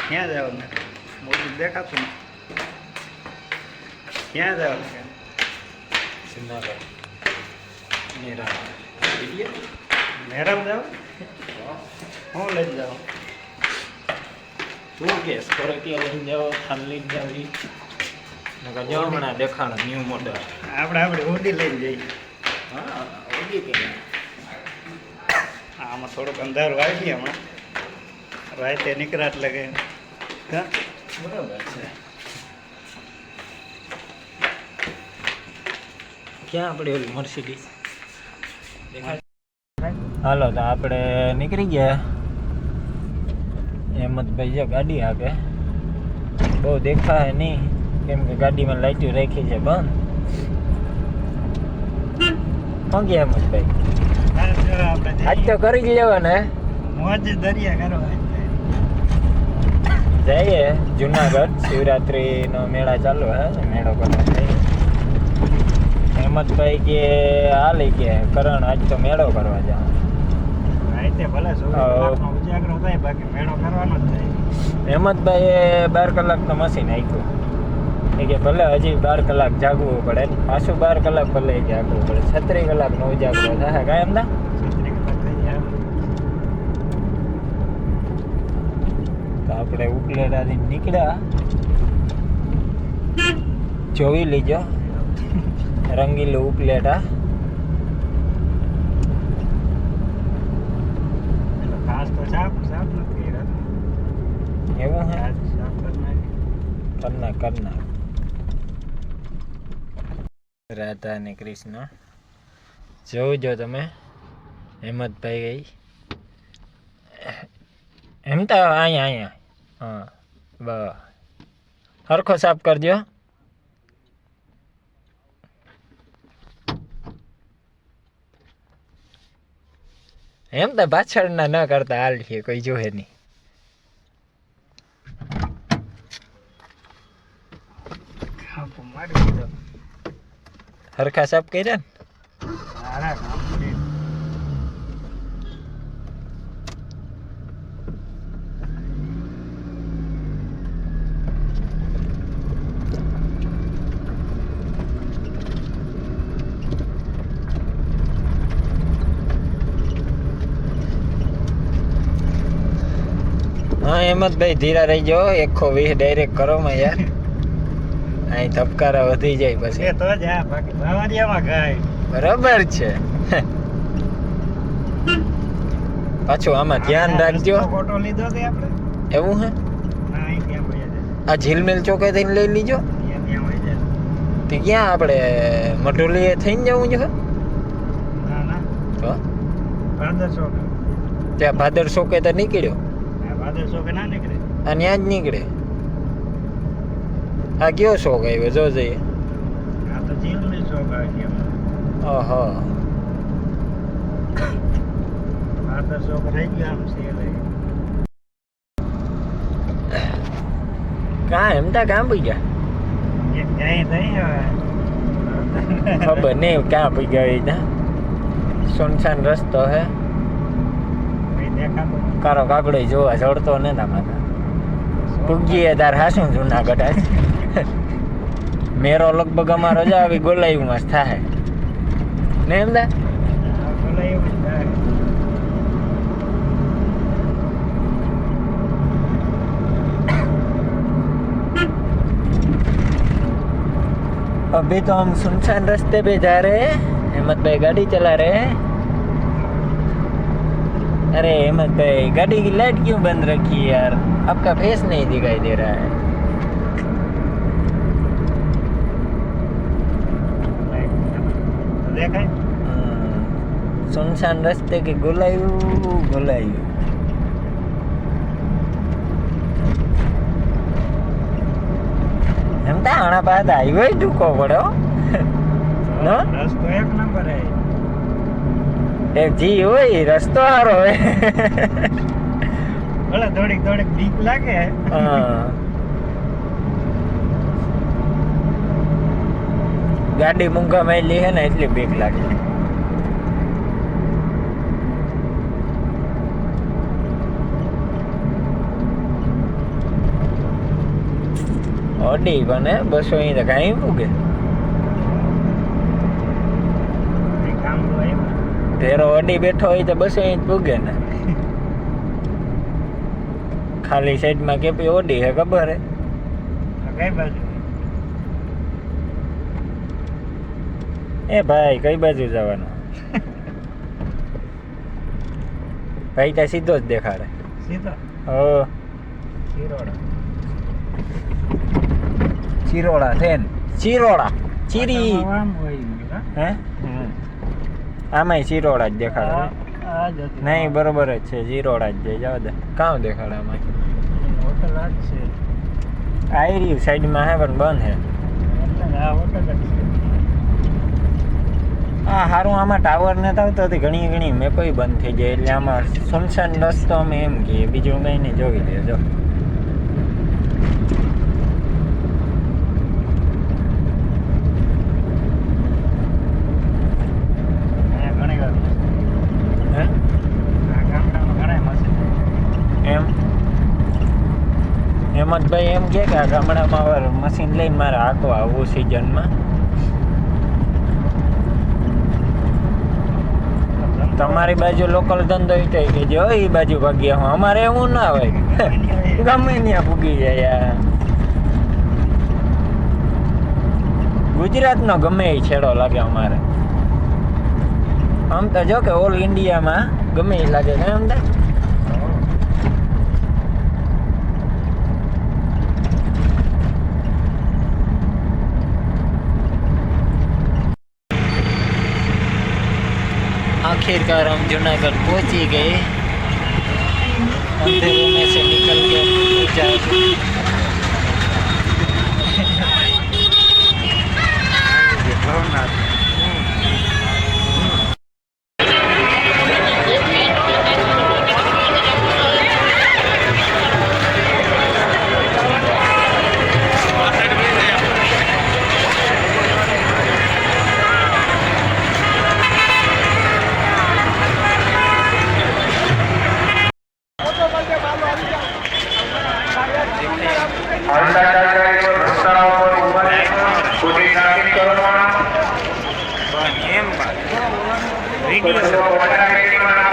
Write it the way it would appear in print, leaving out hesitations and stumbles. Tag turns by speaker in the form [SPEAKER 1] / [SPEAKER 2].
[SPEAKER 1] ક્યાં જવાનું મોટું દેખાતું ને ક્યાં જવાનું છે
[SPEAKER 2] જુનાગઢ મેરા
[SPEAKER 1] મેરામ જાવ હું લઈ જાઉં
[SPEAKER 2] શું કેસ ફરકિયા લઈને જાઓ થાન લઈને જાવી નકર જો હમણાં દેખાણ ન્યૂ મોડલ
[SPEAKER 1] આપણે ઊંડી લઈને જઈએ
[SPEAKER 2] હા ઓડી કે
[SPEAKER 1] આમાં થોડુંક અંધારું આવી ગયું હમણાં રાતે નીકળ્યા એટલે કે હા
[SPEAKER 2] બરાબર છે ક્યાં આપણે ઓલી મર્સિડીઝ હાલો તો આપણે નીકળી ગયા હેમંતભાઈ છે ગાડી આપે બહુ દેખાય નહીં કેમ કે ગાડીમાં લાઈટો રાખી છે બંધ શું ગયા હેમંતભાઈ આજ તો કરી જ લેવાના
[SPEAKER 1] મોજ દરિયા કરવા
[SPEAKER 2] જઈએ જુનાગઢ શિવરાત્રીનો મેળા ચાલુ હે મેળો કરવા જઈએ હેમંતભાઈ કે હાલી કે કરણ આજ તો મેળો કરવા જાવ
[SPEAKER 1] રાતે ભલે ઉજાગરો થાય બાકી મેળો કરવાનો જ થાય
[SPEAKER 2] હેમંતભાઈએ 12 કલાકનું મશીન આપ્યું એ કે ભલે હજી 12 કલાક જાગવું પડે ને પાછું 12 કલાક ભલે જાગવું પડે 36 કલાકનો ઉજાગરો થાય કાંઈ એમના તો આપણે ઉપલેટાથી નીકળ્યા જોઈ લીજો રંગીલું ઉપલેટા
[SPEAKER 1] ખાસ તો સાફ નથી
[SPEAKER 2] એવું હે
[SPEAKER 1] સાફ
[SPEAKER 2] કરના રાધા અને કૃષ્ણ જોઉં જો તમે હેમંતભાઈ ગઈ એમ તો અહીંયા હા બસ સરખો સાફ કરજો એમ તો પાછળના ન કરતા હાલ છે કોઈ જોહે નહીં હરખા સાફ કર્યા ને હા હેમંતભાઈ ધીરા રહી જાઓ 120 ડાયરેક્ટ કરો માં યાર અહીં ધબકારા વધી જાય પછી
[SPEAKER 1] તો જ આ બાકી બાવરિયામાં ગાય
[SPEAKER 2] બરાબર છે પાછું આમાં ધ્યાન રાખજો
[SPEAKER 1] ફોટો લીધો તે આપણે
[SPEAKER 2] એવું હે
[SPEAKER 1] ના અહીં ક્યાં ભયા જાય
[SPEAKER 2] આ ઝીલમેલ ચોકે થઈને લઈ લીજો
[SPEAKER 1] ત્યાં વહી જાય
[SPEAKER 2] તે ક્યાં આપણે મઢોલીએ થઈને જવું છે
[SPEAKER 1] ના ના
[SPEAKER 2] તો
[SPEAKER 1] ભાદર ચોક
[SPEAKER 2] ત્યાં ભાદર ચોકે તો નીકળ્યો
[SPEAKER 1] ભાદર ચોકે ના નીકળે
[SPEAKER 2] આ ત્યાં જ નીકળે આ કયો શોખ આવ્યો જો જઈએ
[SPEAKER 1] આ તો જીલની ચોક આવી ગયો
[SPEAKER 2] ઓહો
[SPEAKER 1] ભાદર ચોક રહી ગયો આમ છે
[SPEAKER 2] કાં એમ તા કાં પી ગયા
[SPEAKER 1] ક્યાંય નહીં હવે
[SPEAKER 2] ખબર નહીં ક્યાં પી ગયા એ ત્યાં સુનસાન રસ્તો હે
[SPEAKER 1] કઈ દેખાતું
[SPEAKER 2] કારો કાકડો જોવા જડતો ને તમારે પૂગીએ તાર હાશું જુનાગઢ આજ મેરો લગભગ અમારો જ આવી ગોલાઈમાં જ થાય ને એમ દા
[SPEAKER 1] બોલે એવું જ થાય
[SPEAKER 2] अभी तो हम सुनसान रास्ते पे जा रहे हैं हेमंत भाई गाड़ी चला रहे हैं अरे हेमंत भाई गाड़ी की लाइट क्यों बंद रखी है यार आपका फेस नहीं दिखाई दे रहा है
[SPEAKER 1] દેખાય
[SPEAKER 2] सुनसान रास्ते के गोलायु એમ તો આણા પાસે હાઈવે ટૂંકો પડ્યો
[SPEAKER 1] રસ્તો એક નંબર હે
[SPEAKER 2] એક જી હોય રસ્તો સારો હોય
[SPEAKER 1] ભલે થોડીક બીક લાગે
[SPEAKER 2] હા ગાડી મૂંઘા માયલી હે ને એટલી બીક લાગે અડી બને 200 અહીં તો કાંઈ પૂગે તેરો અડી બેઠો હોય તો 200 અહીં પૂગે ને ખાલી સાઈડમાં કેપી ઓડી હે ખબર હે
[SPEAKER 1] કઈ બાજુ
[SPEAKER 2] એ ભાઈ કઈ બાજુ જવાનું ભાઈ ત્યાં સીધો જ દેખાડે
[SPEAKER 1] સીધો
[SPEAKER 2] હો ચિરોડા છે ને ચિરોડા ચીરી હે આમાંય ચિરોડા જ દેખાડે નહીં બરોબર જ છે ચિરોડા જ જાય જવા દે કાં દેખાડે આમાં
[SPEAKER 1] હોટલ આ જ છે
[SPEAKER 2] આવી રહ્યું સાઈડમાં હે પણ બંધ હે
[SPEAKER 1] આ હોટલ જ છે
[SPEAKER 2] હા સારું આમાં ટાવર નથી આવતો હતી ઘણી મેપોય બંધ થઈ જાય એટલે આમાં સુનસાન રસ્તો અમે એમ કહીએ બીજું કંઈ નહીં જોઈ લેજો એમ હેમંતભાઈ એમ કે આ ગામડામાં મશીન લઈને મારે હાંકવા આવું સિઝનમાં તમારી બાજુ લોકલ ધંધો એ થાય કે જો એ બાજુ ભાગ્યા હું અમારે એવું ના હોય ગમે ત્યાં પૂગી જાય ગુજરાતનો ગમે એ છેડો લાગે અમારે આમ તો જો કે ઓલ ઇન્ડિયામાં ગમે એ લાગે ને અમદાવાદ आखिरकार हम जूनागढ़ पहुंची गए अंधेरों में से निकल के जाए
[SPEAKER 1] વિડીયો